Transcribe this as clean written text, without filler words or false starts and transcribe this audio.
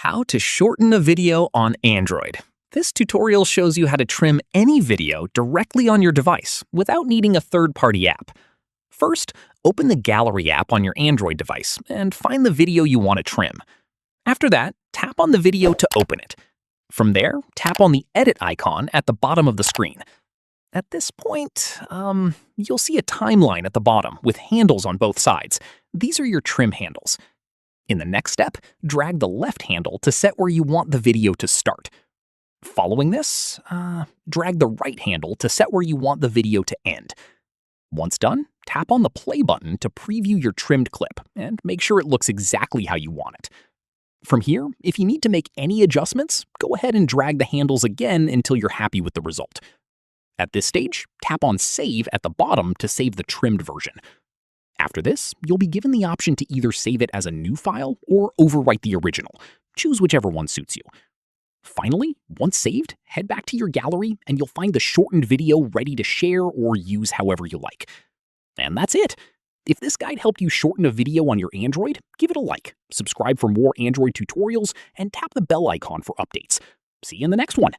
How to shorten a video on Android. This tutorial shows you how to trim any video directly on your device without needing a third-party app. First, open the Gallery app on your Android device and find the video you want to trim. After that, tap on the video to open it. From there, tap on the Edit icon at the bottom of the screen. At this point, you'll see a timeline at the bottom with handles on both sides. These are your trim handles. In the next step, drag the left handle to set where you want the video to start. Following this, drag the right handle to set where you want the video to end. Once done, tap on the play button to preview your trimmed clip and make sure it looks exactly how you want it. From here, if you need to make any adjustments, go ahead and drag the handles again until you're happy with the result. At this stage, tap on Save at the bottom to save the trimmed version. After this, you'll be given the option to either save it as a new file or overwrite the original. Choose whichever one suits you. Finally, once saved, head back to your gallery and you'll find the shortened video ready to share or use however you like. And that's it! If this guide helped you shorten a video on your Android, give it a like, subscribe for more Android tutorials, and tap the bell icon for updates. See you in the next one!